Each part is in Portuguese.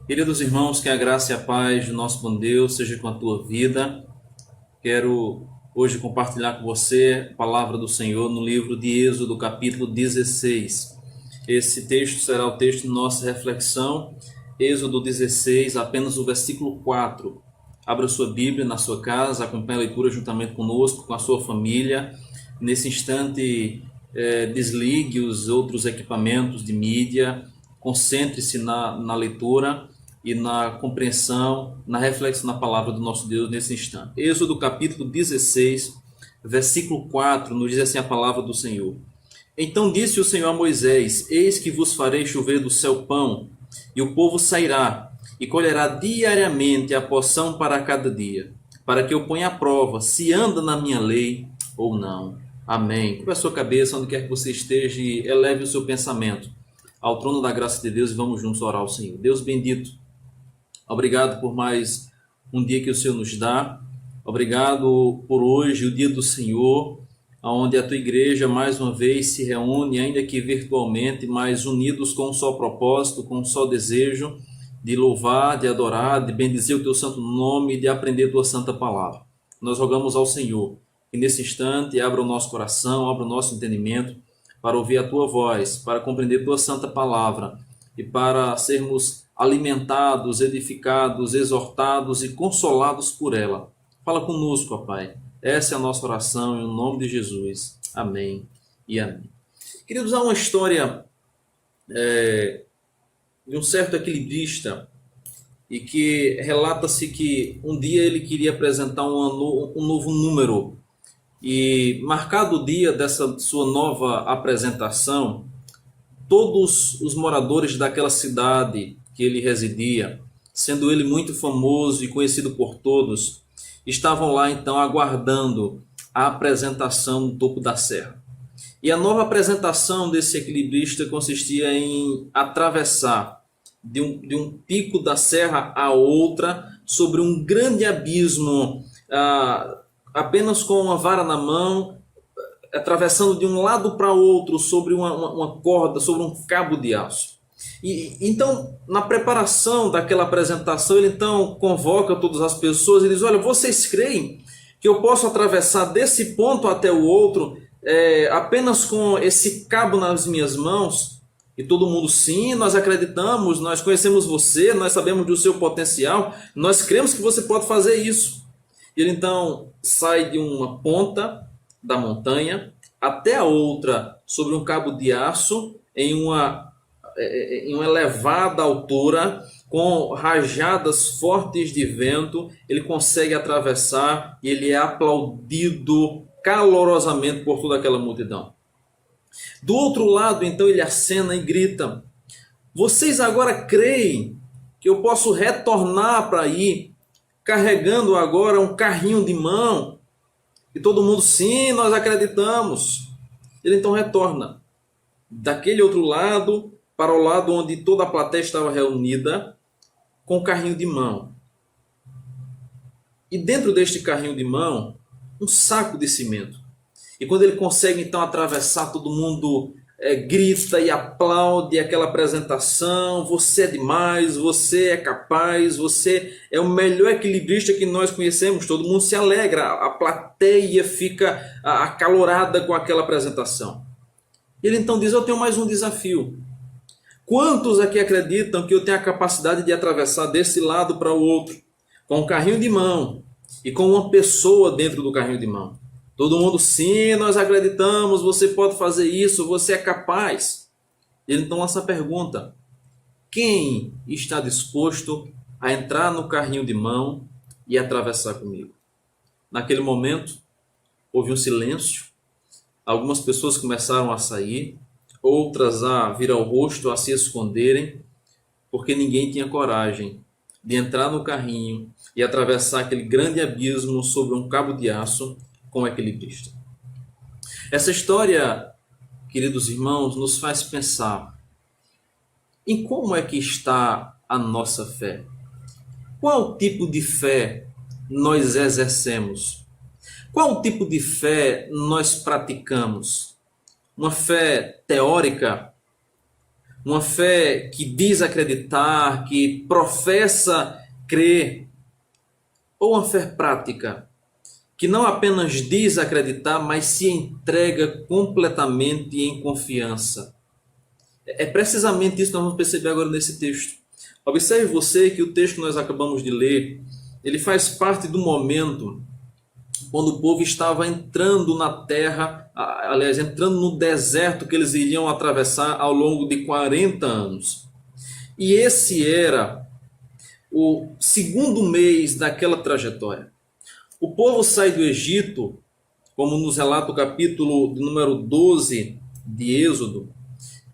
Queridos irmãos, que a graça e a paz do nosso bom Deus seja com a tua vida. Quero hoje compartilhar com você a palavra do Senhor no livro de Êxodo, capítulo 16. Esse texto será o texto de nossa reflexão, Êxodo 16, apenas o versículo 4. Abra sua Bíblia na sua casa, acompanhe a leitura juntamente conosco, com a sua família. Nesse instante, desligue os outros equipamentos de mídia, concentre-se na leitura e na compreensão, na reflexão na palavra do nosso Deus nesse instante. Êxodo capítulo 16, versículo 4, nos diz assim a palavra do Senhor. Então disse o Senhor a Moisés: Eis que vos farei chover do céu pão, e o povo sairá, e colherá diariamente a porção para cada dia, para que eu ponha à prova se anda na minha lei ou não. Amém. Curva a sua cabeça, onde quer que você esteja, e eleve o seu pensamento ao trono da graça de Deus, e vamos juntos orar ao Senhor. Deus bendito, obrigado por mais um dia que o Senhor nos dá. Obrigado por hoje, o dia do Senhor, onde a tua igreja mais uma vez se reúne, ainda que virtualmente, mas unidos com um só propósito, com um só desejo de louvar, de adorar, de bendizer o teu santo nome e de aprender a tua santa palavra. Nós rogamos ao Senhor que nesse instante abra o nosso coração, abra o nosso entendimento para ouvir a tua voz, para compreender a tua santa palavra e para sermos alimentados, edificados, exortados e consolados por ela. Fala conosco, ó Pai. Essa é a nossa oração, em nome de Jesus. Amém e amém. Queridos, há uma história de um certo equilibrista e que relata-se que um dia ele queria apresentar um novo número e, marcado o dia dessa sua nova apresentação, todos os moradores daquela cidade que ele residia, sendo ele muito famoso e conhecido por todos, estavam lá então aguardando a apresentação no topo da serra. E a nova apresentação desse equilibrista consistia em atravessar de um pico da serra a outra sobre um grande abismo, apenas com uma vara na mão, atravessando de um lado para outro sobre uma corda, sobre um cabo de aço. E então, na preparação daquela apresentação, ele então convoca todas as pessoas e diz: olha, vocês creem que eu posso atravessar desse ponto até o outro apenas com esse cabo nas minhas mãos? E todo mundo: sim, nós acreditamos, nós conhecemos você, nós sabemos do seu potencial, nós cremos que você pode fazer isso. Ele então sai de uma ponta da montanha até a outra sobre um cabo de aço em uma elevada altura, com rajadas fortes de vento. Ele consegue atravessar e ele é aplaudido calorosamente por toda aquela multidão. Do outro lado, então, ele acena e grita: vocês agora creem que eu posso retornar para aí, carregando agora um carrinho de mão? E todo mundo: sim, nós acreditamos. Ele então retorna daquele outro lado para o lado onde toda a plateia estava reunida, com o carrinho de mão. E dentro deste carrinho de mão, um saco de cimento. E quando ele consegue então atravessar, todo mundo grita e aplaude aquela apresentação: você é demais, você é capaz, você é o melhor equilibrista que nós conhecemos. Todo mundo se alegra, a plateia fica acalorada com aquela apresentação. Ele então diz: eu tenho mais um desafio. Quantos aqui acreditam que eu tenho a capacidade de atravessar desse lado para o outro, com um carrinho de mão e com uma pessoa dentro do carrinho de mão? Todo mundo: sim, nós acreditamos, você pode fazer isso, você é capaz. Ele então lança a pergunta: quem está disposto a entrar no carrinho de mão e atravessar comigo? Naquele momento, houve um silêncio. Algumas pessoas começaram a sair, outras a virar o rosto, a se esconderem, porque ninguém tinha coragem de entrar no carrinho e atravessar aquele grande abismo sobre um cabo de aço com o equilibrista. Essa história, queridos irmãos, nos faz pensar em como é que está a nossa fé. Qual tipo de fé nós exercemos? Qual tipo de fé nós praticamos? Uma fé teórica? uma fé que diz acreditar, que professa crer, ou uma fé prática, que não apenas diz acreditar, mas se entrega completamente em confiança. É precisamente isso que nós vamos perceber agora nesse texto. Observe você que o texto que nós acabamos de ler, ele faz parte do momento quando o povo estava entrando na terra, aliás, entrando no deserto que eles iriam atravessar ao longo de 40 anos. E esse era o segundo mês daquela trajetória. O povo sai do Egito, como nos relata o capítulo número 12 de Êxodo,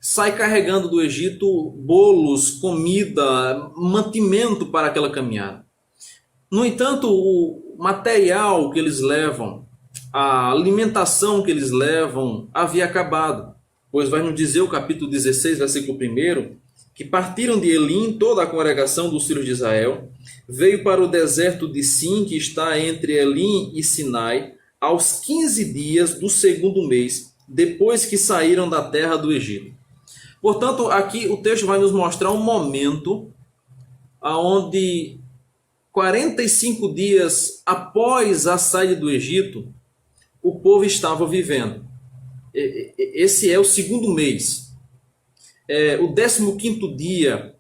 sai carregando do Egito bolos, comida, mantimento para aquela caminhada. No entanto, o material que eles levam, a alimentação que eles levam, havia acabado. Pois vai nos dizer o capítulo 16, versículo 1, que partiram de Elim, toda a congregação dos filhos de Israel, veio para o deserto de Sim, que está entre Elim e Sinai, aos 15 dias do segundo mês, depois que saíram da terra do Egito. Portanto, aqui o texto vai nos mostrar um momento onde 45 dias após a saída do Egito, o povo estava vivendo. Esse é o segundo mês. O 15º dia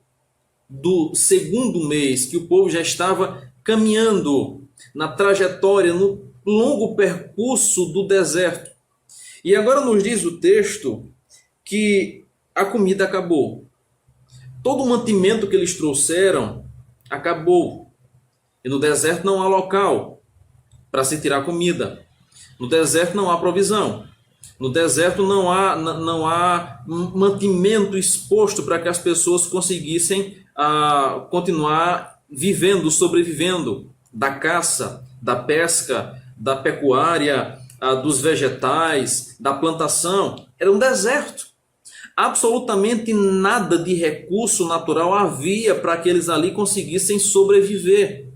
do segundo mês, que o povo já estava caminhando na trajetória, no longo percurso do deserto. E agora nos diz o texto que a comida acabou. Todo o mantimento que eles trouxeram acabou. E no deserto não há local para se tirar comida. No deserto não há provisão. No deserto não há mantimento exposto para que as pessoas conseguissem continuar vivendo, sobrevivendo da caça, da pesca, da pecuária, dos vegetais, da plantação. Era um deserto. Absolutamente nada de recurso natural havia para que eles ali conseguissem sobreviver.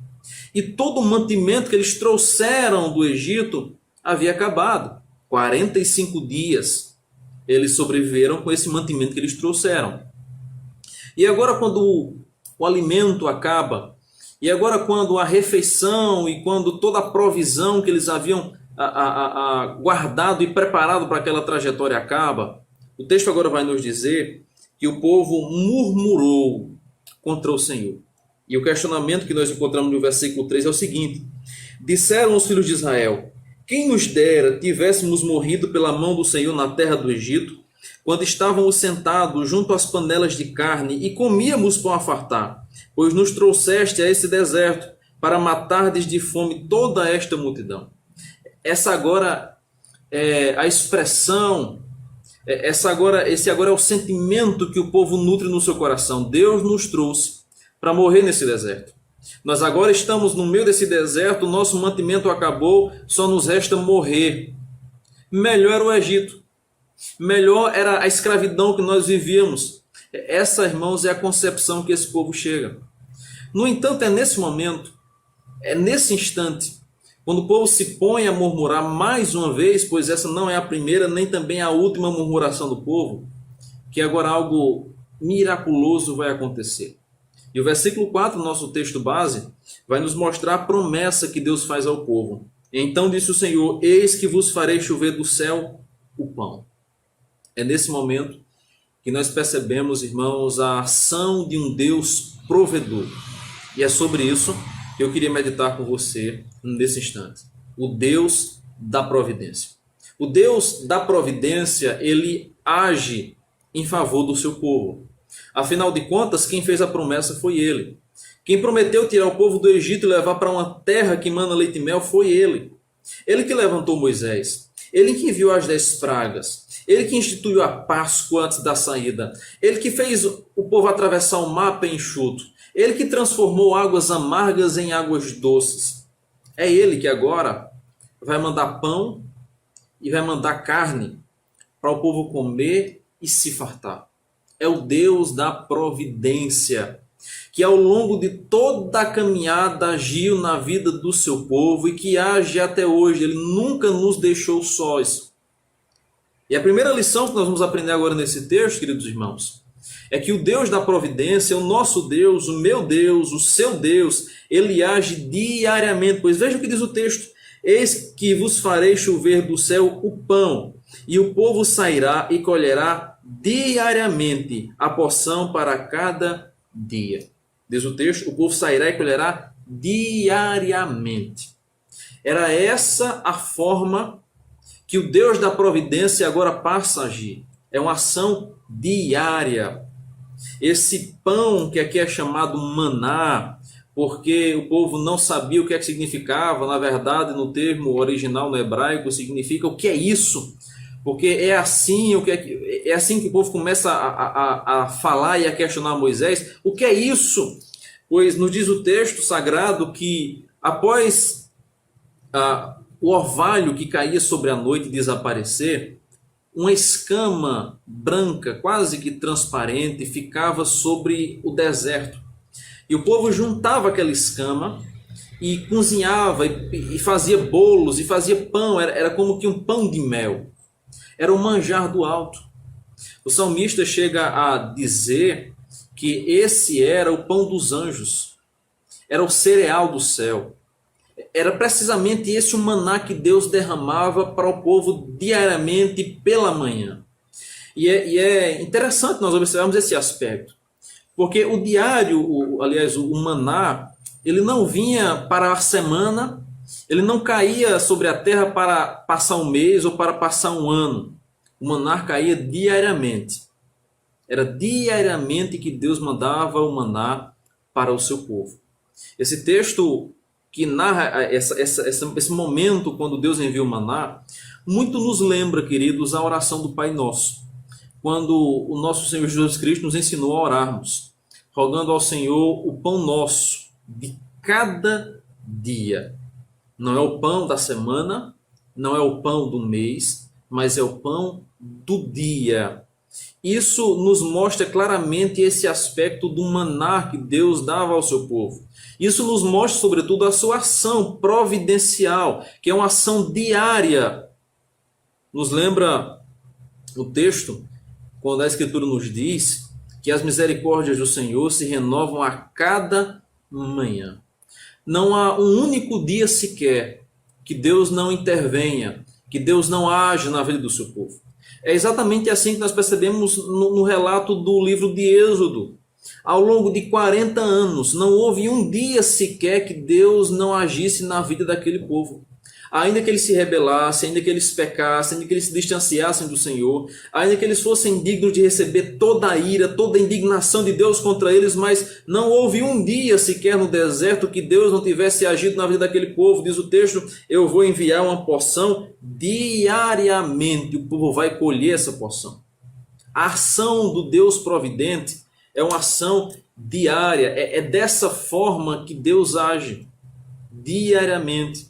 E todo o mantimento que eles trouxeram do Egito havia acabado. 45 dias eles sobreviveram com esse mantimento que eles trouxeram. E agora quando o alimento acaba, e agora quando a refeição e quando toda a provisão que eles haviam guardado e preparado para aquela trajetória acaba, o texto agora vai nos dizer que o povo murmurou contra o Senhor. E o questionamento que nós encontramos no versículo 3 é o seguinte: disseram os filhos de Israel: quem nos dera tivéssemos morrido pela mão do Senhor na terra do Egito, quando estávamos sentados junto às panelas de carne e comíamos pão a fartar, pois nos trouxeste a esse deserto para matardes de fome toda esta multidão. Essa agora é a expressão, esse agora é o sentimento que o povo nutre no seu coração. Deus nos trouxe para morrer nesse deserto. Nós agora estamos no meio desse deserto, o nosso mantimento acabou, só nos resta morrer. Melhor era o Egito. Melhor era a escravidão que nós vivíamos. Essa, irmãos, é a concepção que esse povo chega. No entanto, é nesse momento, é nesse instante, quando o povo se põe a murmurar mais uma vez, pois essa não é a primeira nem também a última murmuração do povo, que agora algo miraculoso vai acontecer. E o versículo 4, nosso texto base, vai nos mostrar a promessa que Deus faz ao povo. Então disse o Senhor: eis que vos farei chover do céu o pão. É nesse momento que nós percebemos, irmãos, a ação de um Deus provedor. E é sobre isso que eu queria meditar com você nesse instante. O Deus da providência. O Deus da providência, ele age em favor do seu povo. Afinal de contas, quem fez a promessa foi ele. Quem prometeu tirar o povo do Egito e levar para uma terra que mana leite e mel foi ele. Ele que levantou Moisés. Ele que enviou as 10 pragas. Ele que instituiu a Páscoa antes da saída. Ele que fez o povo atravessar o mar pé enxuto. Ele que transformou águas amargas em águas doces. É ele que agora vai mandar pão e vai mandar carne para o povo comer e se fartar. É o Deus da providência, que ao longo de toda a caminhada agiu na vida do seu povo e que age até hoje. Ele nunca nos deixou sós. E a primeira lição que nós vamos aprender agora nesse texto, queridos irmãos, É que o Deus da providência, o nosso Deus, o meu Deus, o seu Deus, ele age diariamente. Pois veja o que diz o texto: eis que vos farei chover do céu o pão, e o povo sairá e colherá diariamente a porção para cada dia. Diz o texto: o povo sairá e colherá diariamente. Era essa a forma que o Deus da providência agora passa a agir. É uma ação diária. Esse pão que aqui é chamado maná, porque o povo não sabia o que é que significava, na verdade, no termo original no hebraico, significa o que é isso? Porque é assim, é assim que o povo começa a falar e a questionar Moisés: o que é isso? Pois nos diz o texto sagrado que após o orvalho que caía sobre a noite desaparecer, uma escama branca, quase que transparente, ficava sobre o deserto. E o povo juntava aquela escama e cozinhava e fazia bolos e fazia pão. Era como que um pão de mel. Era o manjar do alto. O salmista chega a dizer que esse era o pão dos anjos. Era o cereal do céu. Era precisamente esse o maná que Deus derramava para o povo diariamente pela manhã. E é interessante nós observarmos esse aspecto. Porque o diário, aliás, o maná, ele não vinha para a semana, ele não caía sobre a terra para passar um mês ou para passar um ano. O maná caía diariamente. Era diariamente que Deus mandava o maná para o seu povo. Esse texto que narra esse momento quando Deus envia o maná, muito nos lembra, queridos, a oração do Pai Nosso. Quando o nosso Senhor Jesus Cristo nos ensinou a orarmos, rogando ao Senhor o pão nosso de cada dia. Não é o pão da semana, não é o pão do mês, mas é o pão do dia. Isso nos mostra claramente esse aspecto do maná que Deus dava ao seu povo. Isso nos mostra, sobretudo, a sua ação providencial, que é uma ação diária. Nos lembra o texto, quando a Escritura nos diz que as misericórdias do Senhor se renovam a cada manhã. Não há um único dia sequer que Deus não intervenha, que Deus não age na vida do seu povo. É exatamente assim que nós percebemos no relato do livro de Êxodo. Ao longo de 40 anos, não houve um dia sequer que Deus não agisse na vida daquele povo. Ainda que eles se rebelassem, ainda que eles pecassem, ainda que eles se distanciassem do Senhor, ainda que eles fossem dignos de receber toda a ira, toda a indignação de Deus contra eles, mas não houve um dia sequer no deserto que Deus não tivesse agido na vida daquele povo. Diz o texto: eu vou enviar uma porção diariamente, o povo vai colher essa porção. A ação do Deus providente é uma ação diária, é dessa forma que Deus age, diariamente,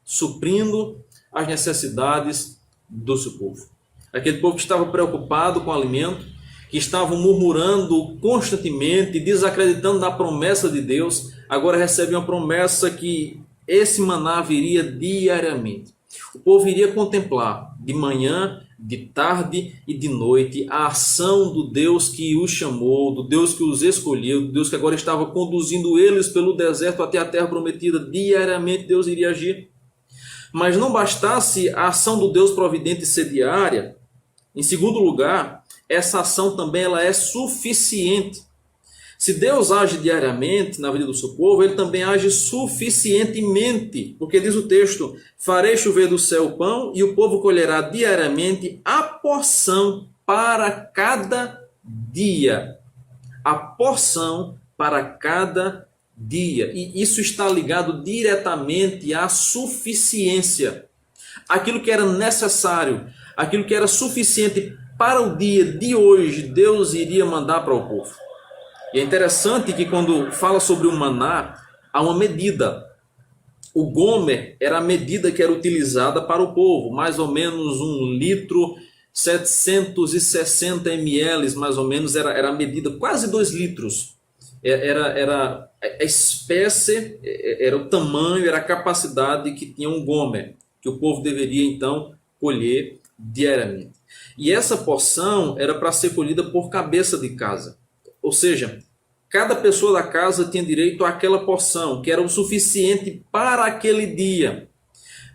suprindo as necessidades do seu povo. Aquele povo que estava preocupado com o alimento, que estavam murmurando constantemente, desacreditando da promessa de Deus, agora recebe uma promessa que esse maná viria diariamente. O povo iria contemplar de manhã, de tarde e de noite a ação do Deus que os chamou, do Deus que os escolheu, do Deus que agora estava conduzindo eles pelo deserto até a terra prometida. Diariamente Deus iria agir. Mas não bastasse a ação do Deus providente ser diária, em segundo lugar, essa ação também ela é suficiente. Se Deus age diariamente na vida do seu povo, ele também age suficientemente, porque diz o texto: farei chover do céu o pão e o povo colherá diariamente a porção para cada dia. A porção para cada dia. E isso está ligado diretamente à suficiência. Aquilo que era necessário, aquilo que era suficiente para o dia de hoje, Deus iria mandar para o povo. E é interessante que quando fala sobre o maná, há uma medida. O gomer era a medida que era utilizada para o povo, mais ou menos 1 litro, 760 ml, mais ou menos, era a medida, quase 2 litros. Era a espécie, era o tamanho, era a capacidade que tinha um gomer, que o povo deveria então colher diariamente. E essa porção era para ser colhida por cabeça de casa. Ou seja, cada pessoa da casa tinha direito àquela porção, que era o suficiente para aquele dia.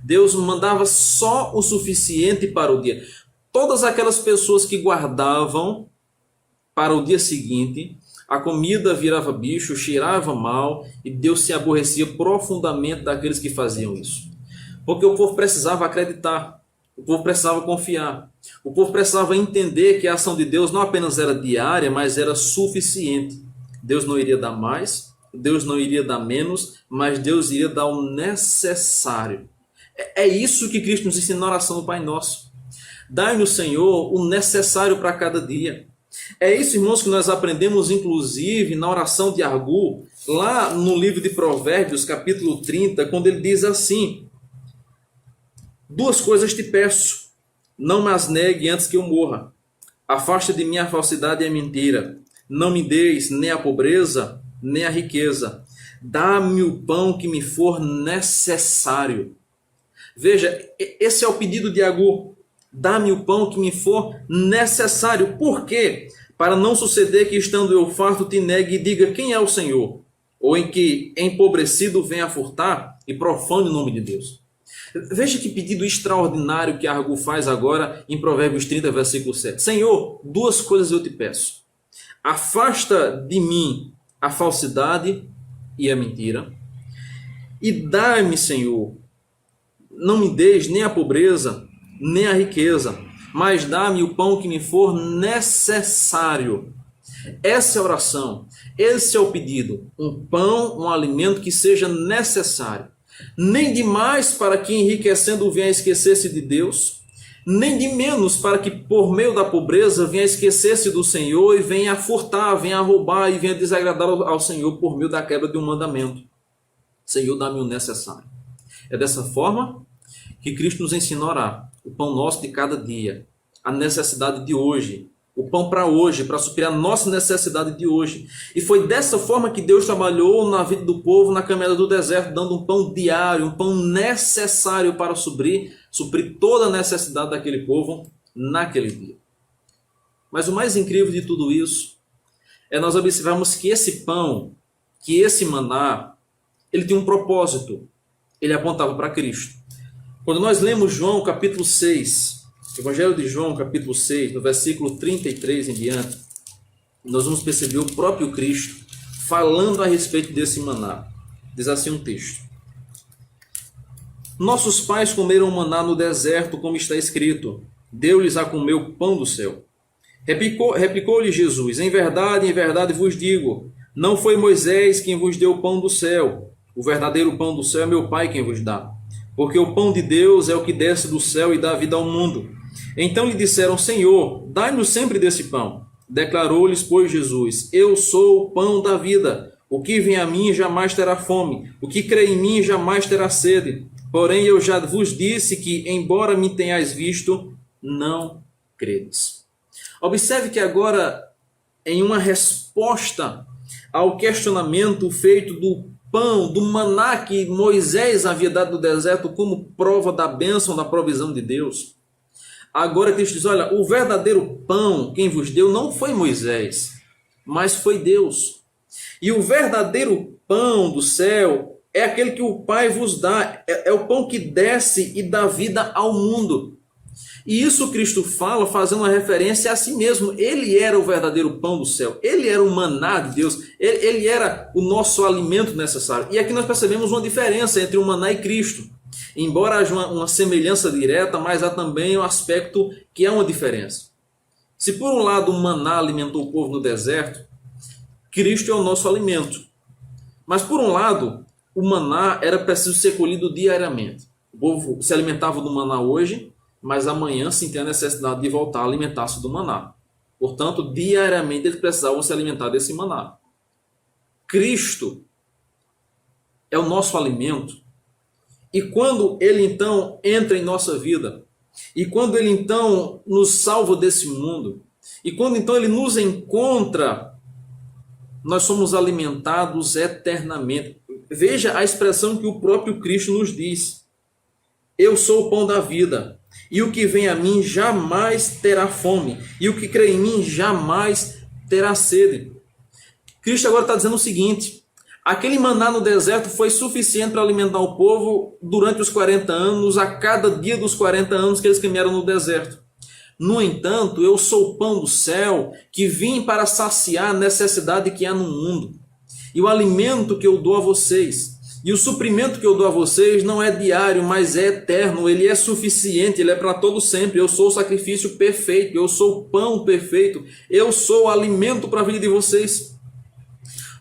Deus mandava só o suficiente para o dia. Todas aquelas pessoas que guardavam para o dia seguinte, a comida virava bicho, cheirava mal, e Deus se aborrecia profundamente daqueles que faziam isso. Porque o povo precisava acreditar, o povo precisava confiar, o povo precisava entender que a ação de Deus não apenas era diária, mas era suficiente. Deus não iria dar mais, Deus não iria dar menos, mas Deus iria dar o necessário. É isso que Cristo nos ensina na oração do Pai Nosso. Dai-nos, Senhor, o necessário para cada dia. É isso, irmãos, que nós aprendemos, inclusive, na oração de Agur, lá no livro de Provérbios, capítulo 30, quando ele diz assim: duas coisas te peço, não me as negue antes que eu morra. Afasta de mim a falsidade e a mentira. Não me deis nem a pobreza, nem a riqueza. Dá-me o pão que me for necessário. Veja, esse é o pedido de Agur. Dá-me o pão que me for necessário. Por quê? Para não suceder que, estando eu farto, te negue e diga: quem é o Senhor? Ou em que, empobrecido, venha furtar e profane o nome de Deus. Veja que pedido extraordinário que Agur faz agora em Provérbios 30, versículo 7. Senhor, duas coisas eu te peço. Afasta de mim a falsidade e a mentira. E dá-me, Senhor, não me deis nem a pobreza, nem a riqueza, mas dá-me o pão que me for necessário. Essa é a oração, esse é o pedido. Um pão, um alimento que seja necessário. Nem de mais para que enriquecendo venha a esquecer-se de Deus, nem de menos para que por meio da pobreza venha a esquecer-se do Senhor e venha a furtar, venha a roubar e venha a desagradar ao Senhor por meio da quebra de um mandamento. Senhor, dá-me o necessário. É dessa forma que Cristo nos ensina a orar. O pão nosso de cada dia, a necessidade de hoje, o pão para hoje, para suprir a nossa necessidade de hoje. E foi dessa forma que Deus trabalhou na vida do povo na caminhada do deserto, dando um pão diário, um pão necessário para suprir toda a necessidade daquele povo naquele dia. Mas o mais incrível de tudo isso é nós observarmos que esse pão, que esse maná, ele tinha um propósito. Ele apontava para Cristo. Quando nós lemos João capítulo 6, Evangelho de João capítulo 6, no versículo 33 em diante, nós vamos perceber o próprio Cristo falando a respeito desse maná. Diz assim um texto: nossos pais comeram maná no deserto, como está escrito, deu-lhes a comer o pão do céu. Replicou-lhe Jesus: em verdade vos digo, não foi Moisés quem vos deu o pão do céu. O verdadeiro pão do céu é meu Pai quem vos dá. Porque o pão de Deus é o que desce do céu e dá vida ao mundo. Então lhe disseram: Senhor, dai-nos sempre desse pão. Declarou-lhes, pois, Jesus: eu sou o pão da vida. O que vem a mim jamais terá fome. O que crê em mim jamais terá sede. Porém, eu já vos disse que, embora me tenhais visto, não credes. Observe que agora, em uma resposta ao questionamento feito do pão, do maná que Moisés havia dado no deserto como prova da bênção, da provisão de Deus, agora Cristo diz: olha, o verdadeiro pão, quem vos deu, não foi Moisés, mas foi Deus. E o verdadeiro pão do céu é aquele que o Pai vos dá, é o pão que desce e dá vida ao mundo. E isso Cristo fala fazendo uma referência a si mesmo. Ele era o verdadeiro pão do céu. Ele era o maná de Deus. Ele era o nosso alimento necessário. E aqui nós percebemos uma diferença entre o maná e Cristo. Embora haja uma semelhança direta, mas há também um aspecto que é uma diferença. Se por um lado o maná alimentou o povo no deserto, Cristo é o nosso alimento. Mas por um lado, o maná era preciso ser colhido diariamente. O povo se alimentava do maná hoje, mas amanhã sentia a necessidade de voltar a alimentar-se do maná. Portanto, diariamente eles precisavam se alimentar desse maná. Cristo é o nosso alimento. E quando ele então entra em nossa vida, e quando ele então nos salva desse mundo, e quando então ele nos encontra, nós somos alimentados eternamente. Veja a expressão que o próprio Cristo nos diz: eu sou o pão da vida. E o que vem a mim jamais terá fome, e o que crê em mim jamais terá sede. Cristo agora está dizendo o seguinte: aquele maná no deserto foi suficiente para alimentar o povo durante os 40 anos, a cada dia dos 40 anos que eles caminharam no deserto. No entanto, eu sou o pão do céu que vim para saciar a necessidade que há no mundo. E o alimento que eu dou a vocês, e o suprimento que eu dou a vocês não é diário, mas é eterno, ele é suficiente, ele é para todo sempre. Eu sou o sacrifício perfeito, eu sou o pão perfeito, eu sou o alimento para a vida de vocês.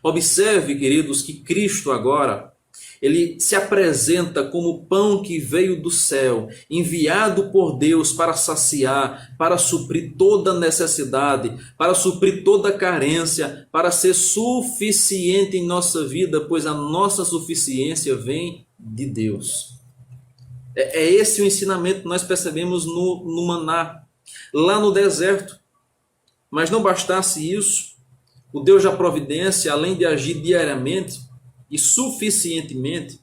Observe, queridos, que Cristo agora, ele se apresenta como o pão que veio do céu, enviado por Deus para saciar, para suprir toda necessidade, para suprir toda carência, para ser suficiente em nossa vida, pois a nossa suficiência vem de Deus. É esse o ensinamento que nós percebemos no maná, lá no deserto. Mas não bastasse isso, o Deus da providência, além de agir diariamente e suficientemente,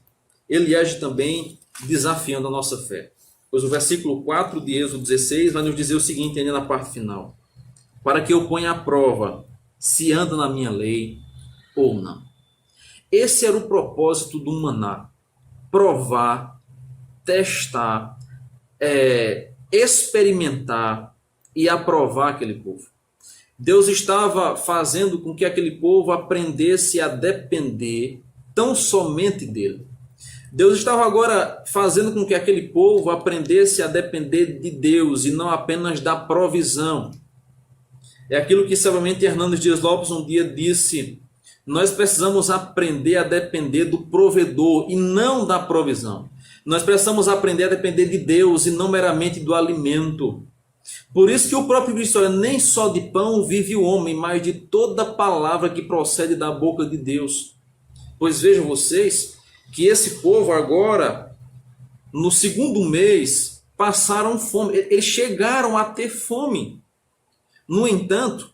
ele age também desafiando a nossa fé. Pois o versículo 4 de Êxodo 16 vai nos dizer o seguinte, ainda na parte final: para que eu ponha à prova se anda na minha lei ou não. Esse era o propósito do maná: provar, testar, experimentar e aprovar aquele povo. Deus estava fazendo com que aquele povo aprendesse a depender tão somente dele. Deus estava agora fazendo com que aquele povo aprendesse a depender de Deus e não apenas da provisão. É aquilo que sabiamente Hernandes Dias Lopes um dia disse: nós precisamos aprender a depender do provedor e não da provisão. Nós precisamos aprender a depender de Deus e não meramente do alimento. Por isso que o próprio Cristo olha, nem só de pão vive o homem, mas de toda palavra que procede da boca de Deus. Pois vejam vocês que esse povo agora, no segundo mês, passaram fome. Eles chegaram a ter fome. No entanto,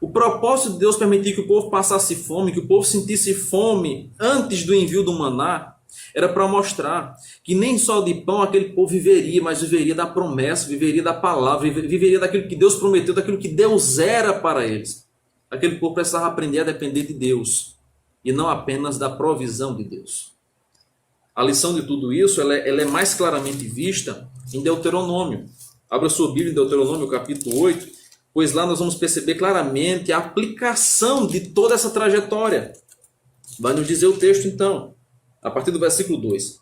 o propósito de Deus permitir que o povo passasse fome, que o povo sentisse fome antes do envio do maná, era para mostrar que nem só de pão aquele povo viveria, mas viveria da promessa, viveria da palavra, viveria daquilo que Deus prometeu, daquilo que Deus era para eles. Aquele povo precisava aprender a depender de Deus e não apenas da provisão de Deus. A lição de tudo isso ela é mais claramente vista em Deuteronômio. Abra sua Bíblia em Deuteronômio, capítulo 8, pois lá nós vamos perceber claramente a aplicação de toda essa trajetória. Vai nos dizer o texto então, a partir do versículo 2.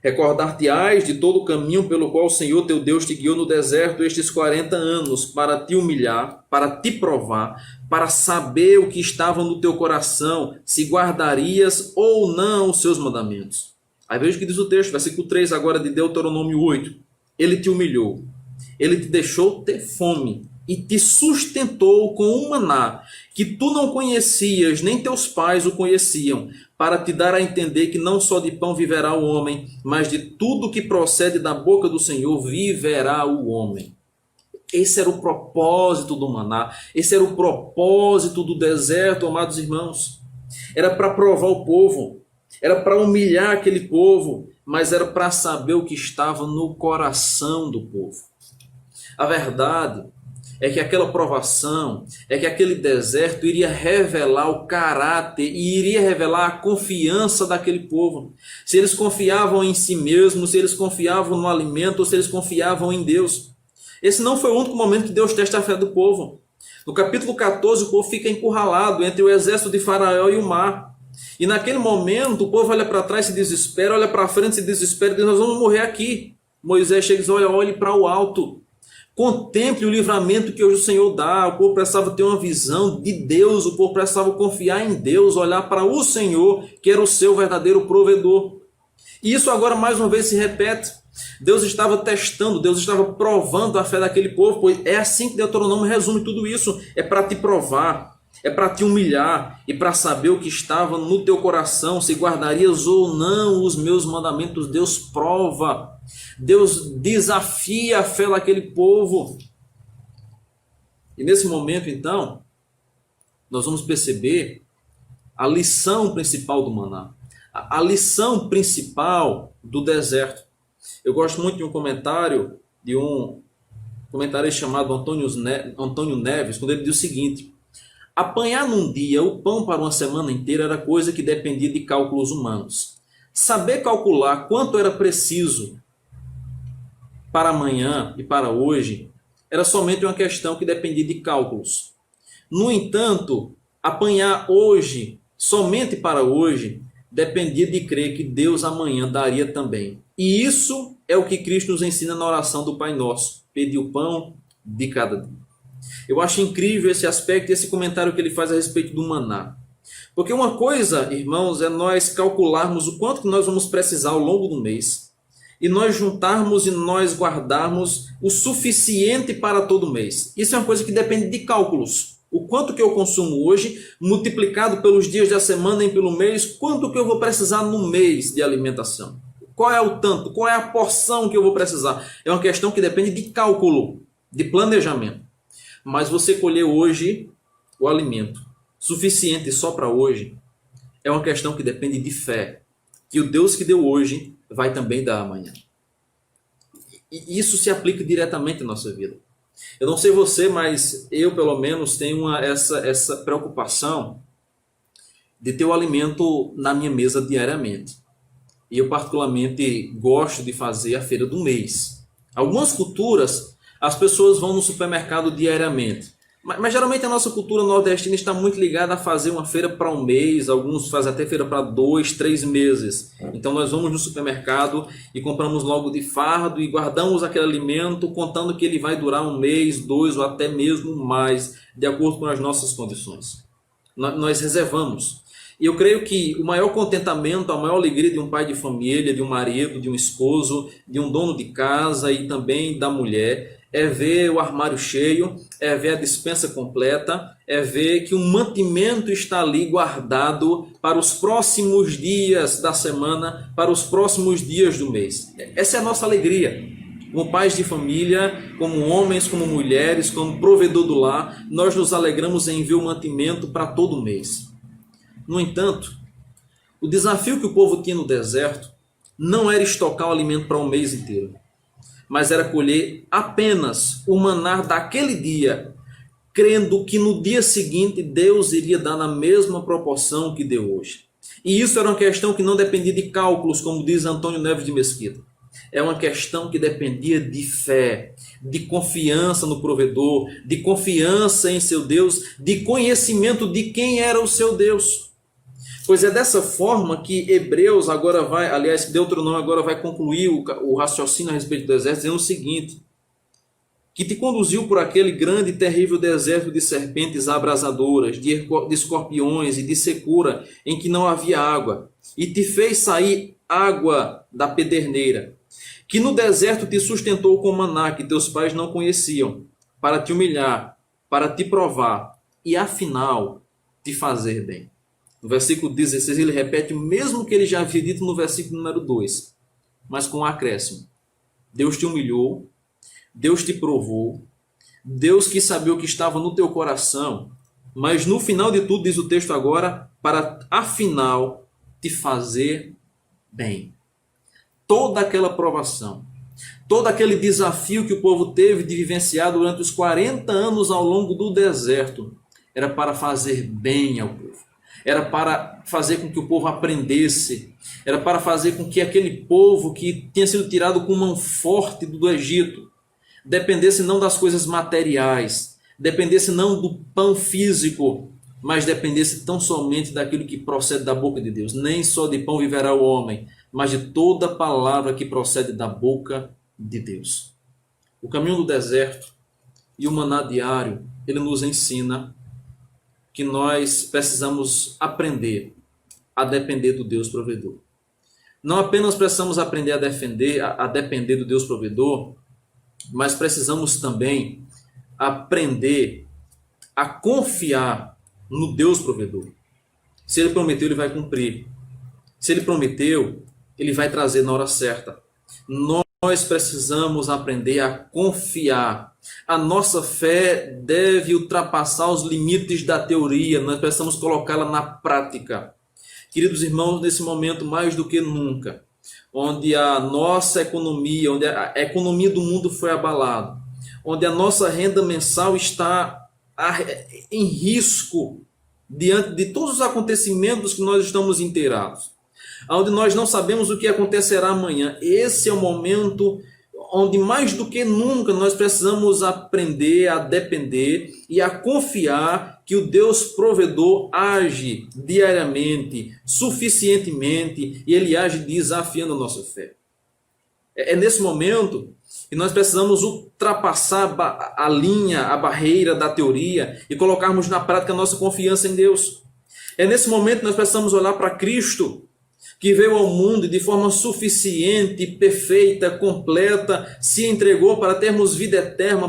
Recordar-te-ás de todo o caminho pelo qual o Senhor teu Deus te guiou no deserto estes 40 anos, para te humilhar, para te provar, para saber o que estava no teu coração, se guardarias ou não os seus mandamentos. Aí veja o que diz o texto, versículo 3 agora de Deuteronômio 8. Ele te humilhou, ele te deixou ter fome e te sustentou com um maná que tu não conhecias, nem teus pais o conheciam, para te dar a entender que não só de pão viverá o homem, mas de tudo que procede da boca do Senhor viverá o homem. Esse era o propósito do maná, esse era o propósito do deserto, amados irmãos. Era para provar o povo, era para humilhar aquele povo, mas era para saber o que estava no coração do povo. A verdade é que aquela provação, é que aquele deserto iria revelar o caráter e iria revelar a confiança daquele povo. Se eles confiavam em si mesmos, se eles confiavam no alimento ou se eles confiavam em Deus. Esse não foi o único momento que Deus testa a fé do povo. No capítulo 14, o povo fica encurralado entre o exército de Faraó e o mar. E naquele momento, o povo olha para trás e se desespera, olha para frente e se desespera e diz: nós vamos morrer aqui. Moisés chega e diz: olhe para o alto. Contemple o livramento que hoje o Senhor dá. O povo precisava ter uma visão de Deus, o povo precisava confiar em Deus, olhar para o Senhor, que era o seu verdadeiro provedor. E isso agora mais uma vez se repete. Deus estava testando, Deus estava provando a fé daquele povo, pois é assim que Deuteronômio resume tudo isso. É para te provar, é para te humilhar e para saber o que estava no teu coração, se guardarias ou não os meus mandamentos. Deus prova, Deus desafia a fé daquele povo. E nesse momento, então, nós vamos perceber a lição principal do maná, a lição principal do deserto. Eu gosto muito de um comentário de um comentarista chamado Antônio Neves, quando ele diz o seguinte: Apanhar num dia o pão para uma semana inteira era coisa que dependia de cálculos humanos. Saber calcular quanto era preciso para amanhã e para hoje era somente uma questão que dependia de cálculos. No entanto, apanhar hoje, somente para hoje, dependia de crer que Deus amanhã daria também. E isso é o que Cristo nos ensina na oração do Pai Nosso: pedir o pão de cada dia. Eu acho incrível esse aspecto e esse comentário que ele faz a respeito do maná. Porque uma coisa, irmãos, é nós calcularmos o quanto que nós vamos precisar ao longo do mês e nós juntarmos e nós guardarmos o suficiente para todo mês. Isso é uma coisa que depende de cálculos. O quanto que eu consumo hoje, multiplicado pelos dias da semana e pelo mês, quanto que eu vou precisar no mês de alimentação? Qual é o tanto? Qual é a porção que eu vou precisar? É uma questão que depende de cálculo, de planejamento. Mas você colher hoje o alimento suficiente só para hoje é uma questão que depende de fé, que o Deus que deu hoje vai também dar amanhã. E isso se aplica diretamente à nossa vida. Eu não sei você, mas eu pelo menos tenho essa preocupação de ter o alimento na minha mesa diariamente. E eu particularmente gosto de fazer a feira do mês. Algumas culturas, as pessoas vão no supermercado diariamente. Mas geralmente a nossa cultura nordestina está muito ligada a fazer uma feira para um mês, alguns fazem até feira para 2, 3 meses. Então nós vamos no supermercado e compramos logo de fardo e guardamos aquele alimento contando que ele vai durar um mês, 2 ou até mesmo mais, de acordo com as nossas condições. Nós reservamos. E eu creio que o maior contentamento, a maior alegria de um pai de família, de um marido, de um esposo, de um dono de casa e também da mulher, é ver o armário cheio, é ver a despensa completa, é ver que o mantimento está ali guardado para os próximos dias da semana, para os próximos dias do mês. Essa é a nossa alegria. Como pais de família, como homens, como mulheres, como provedor do lar, nós nos alegramos em ver o mantimento para todo mês. No entanto, o desafio que o povo tinha no deserto não era estocar o alimento para um mês inteiro, mas era colher apenas o maná daquele dia, crendo que no dia seguinte Deus iria dar na mesma proporção que deu hoje. E isso era uma questão que não dependia de cálculos, como diz Antônio Neves de Mesquita. É uma questão que dependia de fé, de confiança no provedor, de confiança em seu Deus, de conhecimento de quem era o seu Deus. Pois é dessa forma que Hebreus agora vai, aliás, Deuteronômio agora vai concluir o raciocínio a respeito do deserto, dizendo o seguinte: que te conduziu por aquele grande e terrível deserto de serpentes abrasadoras, de escorpiões e de secura, em que não havia água, e te fez sair água da pederneira, que no deserto te sustentou com maná que teus pais não conheciam, para te humilhar, para te provar, e afinal te fazer bem. No versículo 16 ele repete o mesmo que ele já havia dito no versículo número 2, mas com um acréscimo. Deus te humilhou, Deus te provou, Deus quis saber o que estava no teu coração, mas no final de tudo, diz o texto agora, para afinal te fazer bem. Toda aquela provação, todo aquele desafio que o povo teve de vivenciar durante os 40 anos ao longo do deserto, era para fazer bem ao povo. Era para fazer com que o povo aprendesse, era para fazer com que aquele povo que tinha sido tirado com mão forte do Egito, dependesse não das coisas materiais, dependesse não do pão físico, mas dependesse tão somente daquilo que procede da boca de Deus. Nem só de pão viverá o homem, mas de toda palavra que procede da boca de Deus. O caminho do deserto e o maná diário, ele nos ensina que nós precisamos aprender a depender do Deus provedor. Não apenas precisamos aprender a depender do Deus provedor, mas precisamos também aprender a confiar no Deus provedor. Se ele prometeu, ele vai cumprir. Se ele prometeu, ele vai trazer na hora certa. Nós precisamos aprender a confiar. A nossa fé deve ultrapassar os limites da teoria. Nós precisamos colocá-la na prática. Queridos irmãos, nesse momento, mais do que nunca, onde a nossa economia, onde a economia do mundo foi abalada, onde a nossa renda mensal está em risco diante de todos os acontecimentos que nós estamos inteirados, onde nós não sabemos o que acontecerá amanhã. Esse é o momento onde mais do que nunca nós precisamos aprender a depender e a confiar que o Deus provedor age diariamente, suficientemente, e Ele age desafiando a nossa fé. É nesse momento que nós precisamos ultrapassar a linha, a barreira da teoria e colocarmos na prática a nossa confiança em Deus. É nesse momento que nós precisamos olhar para Cristo, que veio ao mundo e de forma suficiente, perfeita, completa, se entregou para termos vida eterna,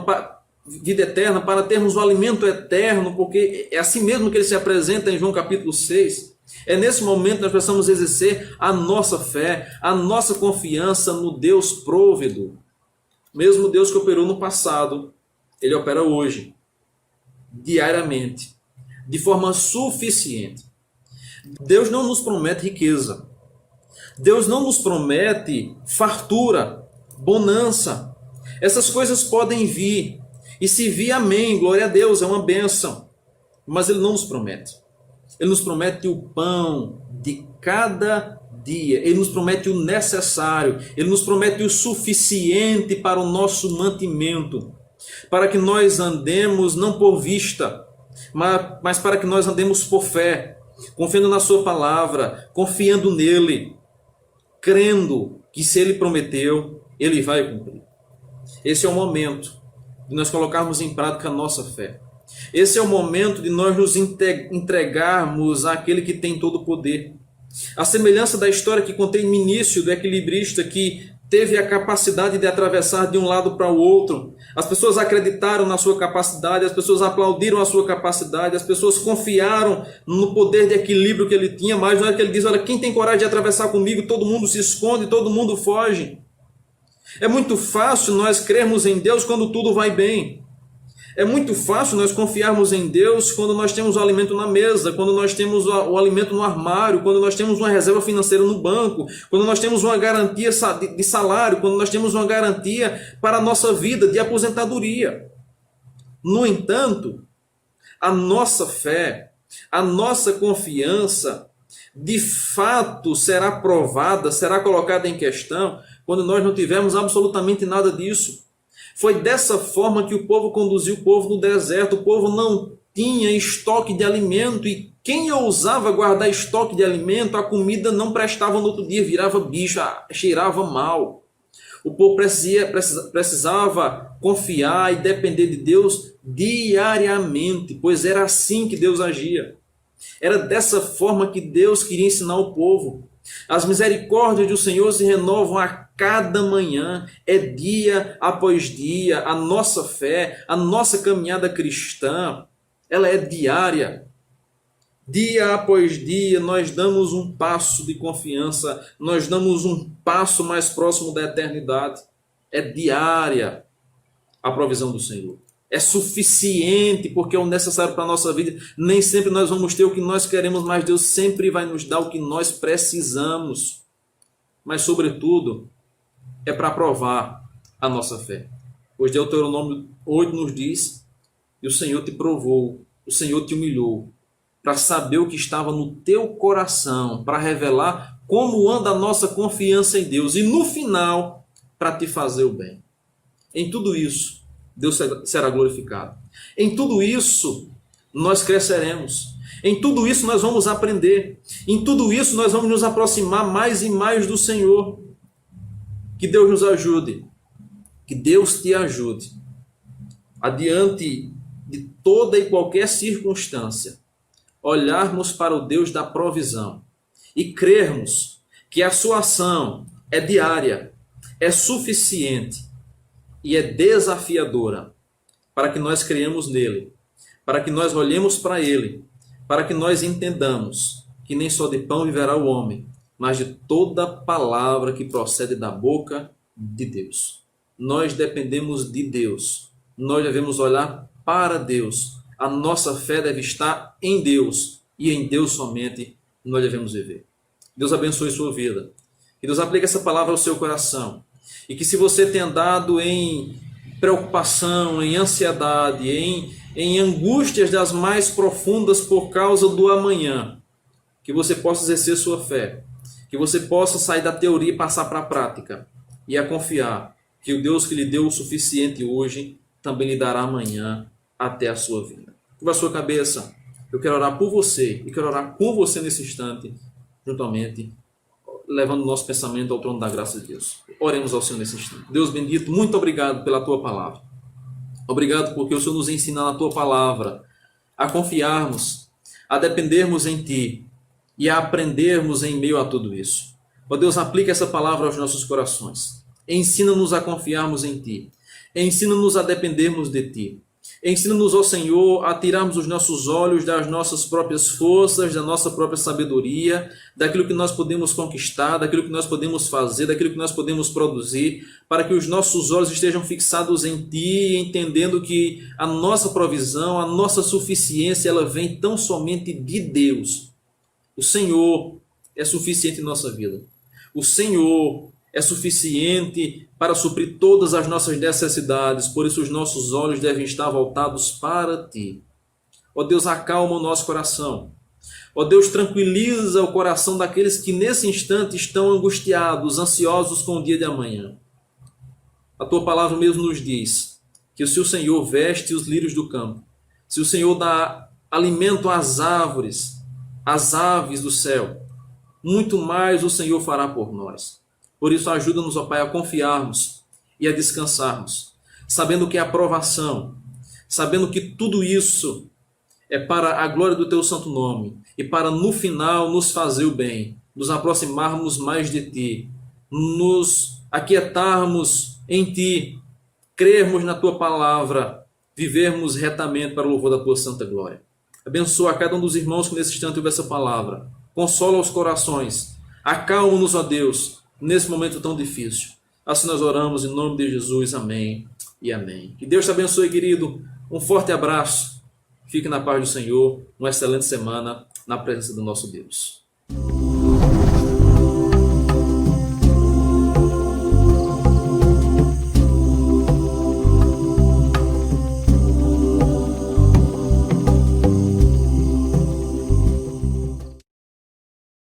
para termos o alimento eterno, porque é assim mesmo que ele se apresenta em João capítulo 6. É nesse momento que nós precisamos exercer a nossa fé, a nossa confiança no Deus provedor. Mesmo Deus que operou no passado, Ele opera hoje, diariamente, de forma suficiente. Deus não nos promete riqueza. Deus não nos promete fartura, bonança. Essas coisas podem vir. E se vir, amém, glória a Deus, é uma bênção. Mas Ele não nos promete. Ele nos promete o pão de cada dia. Ele nos promete o necessário. Ele nos promete o suficiente para o nosso mantimento. Para que nós andemos não por vista, mas para que nós andemos por fé. Confiando na sua palavra, confiando nele, crendo que se ele prometeu, ele vai cumprir. Esse é o momento de nós colocarmos em prática a nossa fé. Esse é o momento de nós nos entregarmos àquele que tem todo o poder. A semelhança da história que contei no início do equilibrista que teve a capacidade de atravessar de um lado para o outro. As pessoas acreditaram na sua capacidade, as pessoas aplaudiram a sua capacidade, as pessoas confiaram no poder de equilíbrio que ele tinha, mas na hora que ele diz, olha, quem tem coragem de atravessar comigo, todo mundo se esconde, todo mundo foge. É muito fácil nós crermos em Deus quando tudo vai bem. É muito fácil nós confiarmos em Deus quando nós temos o alimento na mesa, quando nós temos o alimento no armário, quando nós temos uma reserva financeira no banco, quando nós temos uma garantia de salário, quando nós temos uma garantia para a nossa vida de aposentadoria. No entanto, a nossa fé, a nossa confiança, de fato será provada, será colocada em questão quando nós não tivermos absolutamente nada disso. Foi dessa forma que o povo conduziu o povo no deserto. O povo não tinha estoque de alimento e quem ousava guardar estoque de alimento, a comida não prestava no outro dia, virava bicho, cheirava mal. O povo precisava confiar e depender de Deus diariamente, pois era assim que Deus agia. Era dessa forma que Deus queria ensinar o povo. As misericórdias do Senhor se renovam a cada manhã, é dia após dia. A nossa fé, a nossa caminhada cristã, ela é diária. Dia após dia nós damos um passo de confiança, nós damos um passo mais próximo da eternidade. É diária a provisão do Senhor. É suficiente porque é o necessário para a nossa vida. Nem sempre nós vamos ter o que nós queremos, mas Deus sempre vai nos dar o que nós precisamos. Mas, sobretudo, é para provar a nossa fé. Pois Deuteronômio 8 nos diz, e o Senhor te provou, o Senhor te humilhou, para saber o que estava no teu coração, para revelar como anda a nossa confiança em Deus. E no final, para te fazer o bem. Em tudo isso, Deus será glorificado. Em tudo isso, nós cresceremos. Em tudo isso, nós vamos aprender. Em tudo isso, nós vamos nos aproximar mais e mais do Senhor. Que Deus nos ajude. Que Deus te ajude. Adiante de toda e qualquer circunstância, olharmos para o Deus da provisão e crermos que a sua ação é diária, é suficiente e é desafiadora, para que nós creiamos nele, para que nós olhemos para ele, para que nós entendamos que nem só de pão viverá o homem, mas de toda palavra que procede da boca de Deus. Nós dependemos de Deus, nós devemos olhar para Deus, a nossa fé deve estar em Deus, e em Deus somente nós devemos viver. Deus abençoe sua vida, que Deus aplique essa palavra ao seu coração, e que se você tem andado em preocupação, em ansiedade, em em angústias das mais profundas por causa do amanhã, que você possa exercer sua fé, que você possa sair da teoria e passar para a prática, e a confiar que o Deus que lhe deu o suficiente hoje também lhe dará amanhã até a sua vida. Curva a sua cabeça. Eu quero orar por você e quero orar com você nesse instante, juntamente, levando o nosso pensamento ao trono da graça de Deus. Oremos ao Senhor nesse instante. Deus bendito, muito obrigado pela tua palavra. Obrigado porque o Senhor nos ensina na tua palavra a confiarmos, a dependermos em ti e a aprendermos em meio a tudo isso. Ó Deus, aplica essa palavra aos nossos corações. Ensina-nos a confiarmos em ti. Ensina-nos a dependermos de ti. Ensina-nos, ó Senhor, a tirarmos os nossos olhos das nossas próprias forças, da nossa própria sabedoria, daquilo que nós podemos conquistar, daquilo que nós podemos fazer, daquilo que nós podemos produzir, para que os nossos olhos estejam fixados em Ti, entendendo que a nossa provisão, a nossa suficiência, ela vem tão somente de Deus. O Senhor é suficiente em nossa vida. O Senhor é suficiente para suprir todas as nossas necessidades, por isso os nossos olhos devem estar voltados para Ti. Ó Deus, acalma o nosso coração. Ó Deus, tranquiliza o coração daqueles que nesse instante estão angustiados, ansiosos com o dia de amanhã. A Tua palavra mesmo nos diz que se o Senhor veste os lírios do campo, se o Senhor dá alimento às árvores, às aves do céu, muito mais o Senhor fará por nós. Por isso, ajuda-nos, ó Pai, a confiarmos e a descansarmos, sabendo que é a provação, sabendo que tudo isso é para a glória do Teu santo nome e para, no final, nos fazer o bem, nos aproximarmos mais de Ti, nos aquietarmos em Ti, crermos na Tua palavra, vivermos retamente para o louvor da Tua santa glória. Abençoa a cada um dos irmãos que nesse instante ouve essa palavra, consola os corações, acalma-nos, ó Deus, nesse momento tão difícil. Assim nós oramos em nome de Jesus. Amém e amém. Que Deus te abençoe, querido. Um forte abraço. Fique na paz do Senhor. Uma excelente semana na presença do nosso Deus.